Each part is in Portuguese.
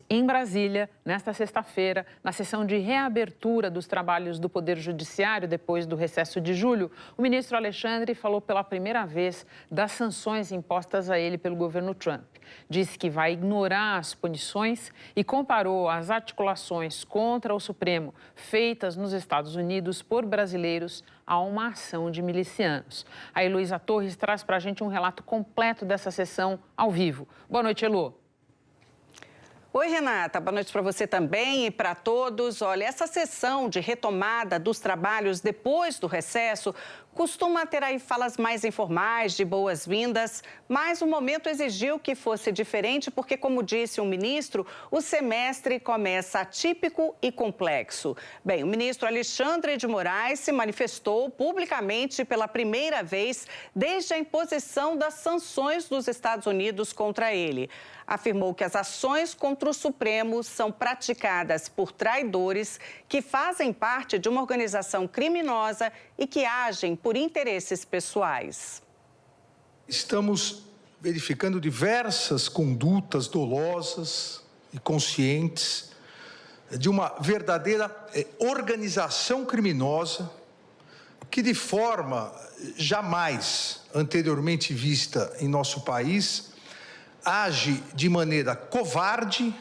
Em Brasília, nesta sexta-feira, na sessão de reabertura dos trabalhos do Poder Judiciário depois do recesso de julho, o ministro Alexandre falou pela primeira vez das sanções impostas a ele pelo governo Trump. Disse que vai ignorar as punições e comparou as articulações contra o Supremo feitas nos Estados Unidos por brasileiros a uma ação de milicianos. A Heloísa Torres traz para a gente um relato completo dessa sessão ao vivo. Boa noite, Elo. Oi, Renata. Boa noite para você também e para todos. Olha, essa sessão de retomada dos trabalhos depois do recesso costuma ter aí falas mais informais, de boas-vindas, mas o momento exigiu que fosse diferente porque, como disse o ministro, o semestre começa atípico e complexo. Bem, o ministro Alexandre de Moraes se manifestou publicamente pela primeira vez desde a imposição das sanções dos Estados Unidos contra ele. Afirmou que as ações contra o Supremo são praticadas por traidores que fazem parte de uma organização criminosa e que agem por interesses pessoais. Estamos verificando diversas condutas dolosas e conscientes de uma verdadeira organização criminosa que, de forma jamais anteriormente vista em nosso país, age de maneira covarde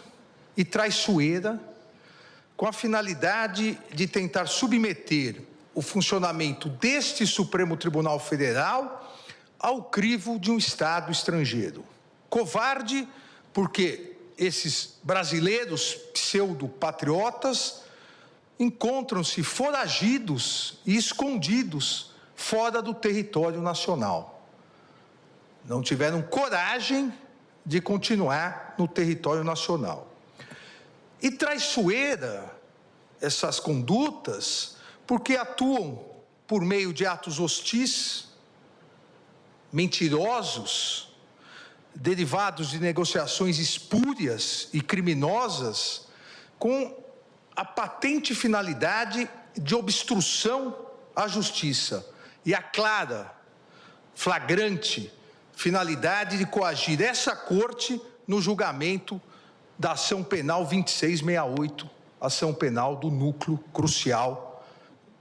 e traiçoeira, com a finalidade de tentar submeter o funcionamento deste Supremo Tribunal Federal ao crivo de um Estado estrangeiro. Covarde porque esses brasileiros pseudo-patriotas encontram-se foragidos e escondidos fora do território nacional. Não tiveram coragem de continuar no território nacional. E traiçoeira essas condutas porque atuam por meio de atos hostis, mentirosos, derivados de negociações espúrias e criminosas, com a patente finalidade de obstrução à justiça e a clara, flagrante finalidade de coagir essa corte no julgamento da ação penal 2668, ação penal do núcleo crucial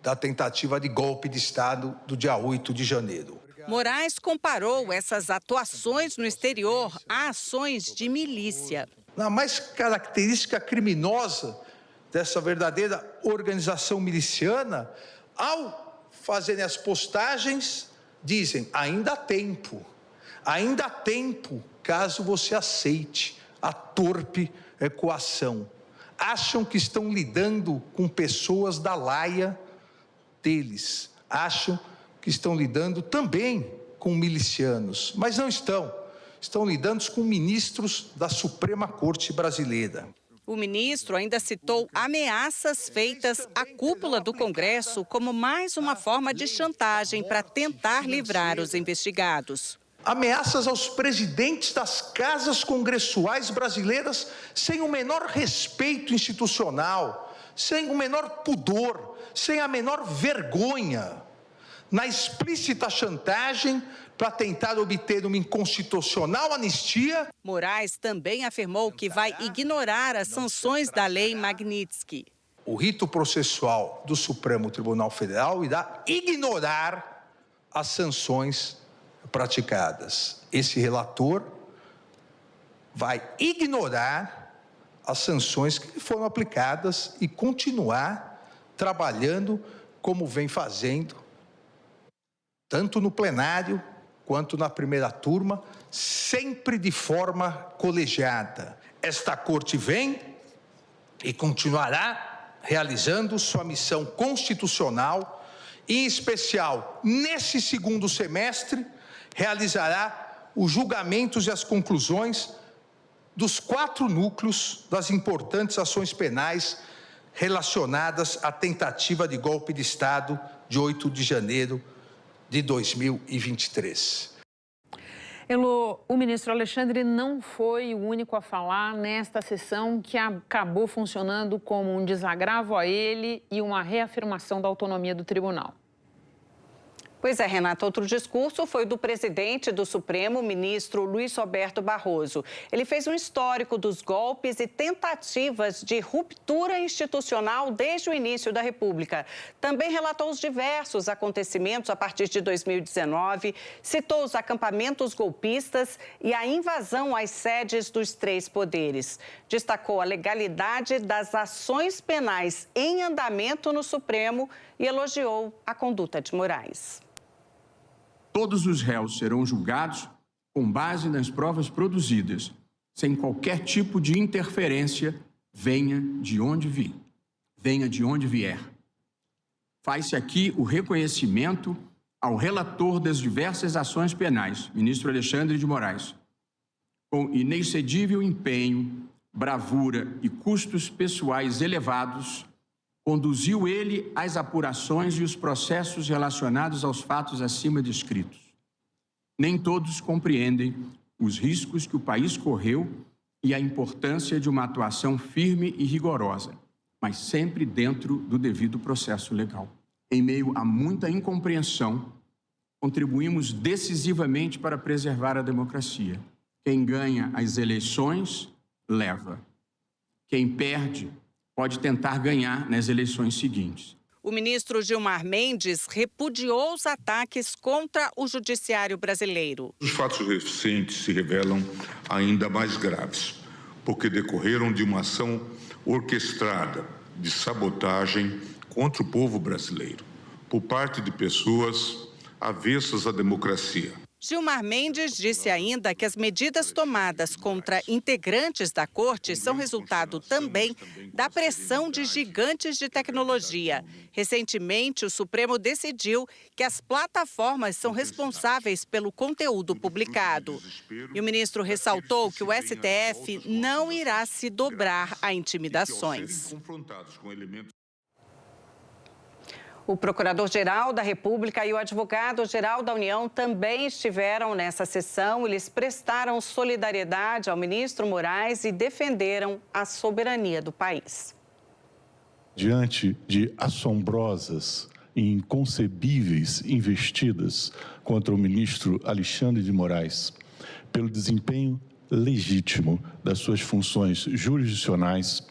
da tentativa de golpe de Estado do dia 8 de janeiro. Moraes comparou essas atuações no exterior a ações de milícia. A mais característica criminosa dessa verdadeira organização miliciana, ao fazerem as postagens, dizem: ainda há tempo caso você aceite a torpe coação. Acham que estão lidando com pessoas da laia deles, acham que estão lidando também com milicianos, mas não estão. Estão lidando com ministros da Suprema Corte Brasileira. O ministro ainda citou ameaças feitas à cúpula do Congresso como mais uma forma de chantagem para tentar livrar os investigados. Ameaças aos presidentes das casas congressuais brasileiras sem o menor respeito institucional, sem o menor pudor, sem a menor vergonha, na explícita chantagem para tentar obter uma inconstitucional anistia. Moraes também afirmou que vai ignorar as sanções da Lei Magnitsky. O rito processual do Supremo Tribunal Federal irá ignorar as sanções praticadas. Esse relator vai ignorar as sanções que foram aplicadas e continuar trabalhando como vem fazendo, tanto no plenário quanto na primeira turma, sempre de forma colegiada. Esta corte vem e continuará realizando sua missão constitucional, e, em especial, nesse segundo semestre, realizará os julgamentos e as conclusões dos 4 núcleos das importantes ações penais relacionadas à tentativa de golpe de Estado de 8 de janeiro de 2023. Elo, o ministro Alexandre não foi o único a falar nesta sessão que acabou funcionando como um desagravo a ele e uma reafirmação da autonomia do tribunal. Pois é, Renata, outro discurso foi do presidente do Supremo, ministro Luiz Roberto Barroso. Ele fez um histórico dos golpes e tentativas de ruptura institucional desde o início da República. Também relatou os diversos acontecimentos a partir de 2019, citou os acampamentos golpistas e a invasão às sedes dos três poderes. Destacou a legalidade das ações penais em andamento no Supremo e elogiou a conduta de Moraes. Todos os réus serão julgados com base nas provas produzidas, sem qualquer tipo de interferência, venha de onde vier. Faz-se aqui o reconhecimento ao relator das diversas ações penais, ministro Alexandre de Moraes, com inexcedível empenho, bravura e custos pessoais elevados, conduziu ele as apurações e os processos relacionados aos fatos acima descritos. Nem todos compreendem os riscos que o país correu e a importância de uma atuação firme e rigorosa, mas sempre dentro do devido processo legal. Em meio a muita incompreensão, contribuímos decisivamente para preservar a democracia. Quem ganha as eleições, leva. Quem perde, pode tentar ganhar nas eleições seguintes. O ministro Gilmar Mendes repudiou os ataques contra o judiciário brasileiro. Os fatos recentes se revelam ainda mais graves, porque decorreram de uma ação orquestrada de sabotagem contra o povo brasileiro, por parte de pessoas avessas à democracia. Gilmar Mendes disse ainda que as medidas tomadas contra integrantes da corte são resultado também da pressão de gigantes de tecnologia. Recentemente, o Supremo decidiu que as plataformas são responsáveis pelo conteúdo publicado. E o ministro ressaltou que o STF não irá se dobrar a intimidações. O Procurador-Geral da República e o Advogado-Geral da União também estiveram nessa sessão. Eles prestaram solidariedade ao ministro Moraes e defenderam a soberania do país. Diante de assombrosas e inconcebíveis investidas contra o ministro Alexandre de Moraes, pelo desempenho legítimo das suas funções jurisdicionais,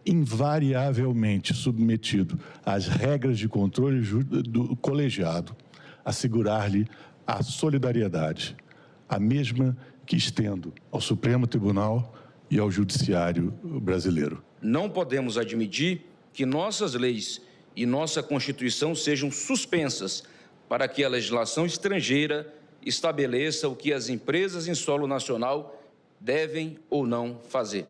invariavelmente submetido às regras de controle do colegiado, assegurar-lhe a solidariedade, a mesma que estendo ao Supremo Tribunal e ao Judiciário brasileiro. Não podemos admitir que nossas leis e nossa Constituição sejam suspensas para que a legislação estrangeira estabeleça o que as empresas em solo nacional devem ou não fazer.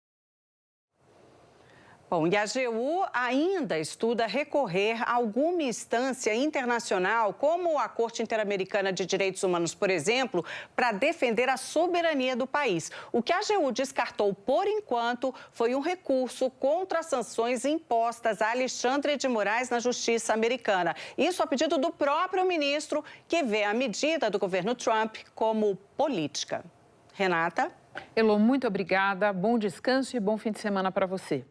Bom, e a AGU ainda estuda recorrer a alguma instância internacional, como a Corte Interamericana de Direitos Humanos, por exemplo, para defender a soberania do país. O que a AGU descartou, por enquanto, foi um recurso contra as sanções impostas a Alexandre de Moraes na Justiça americana. Isso a pedido do próprio ministro, que vê a medida do governo Trump como política. Renata? Elô, muito obrigada. Bom descanso e bom fim de semana para você.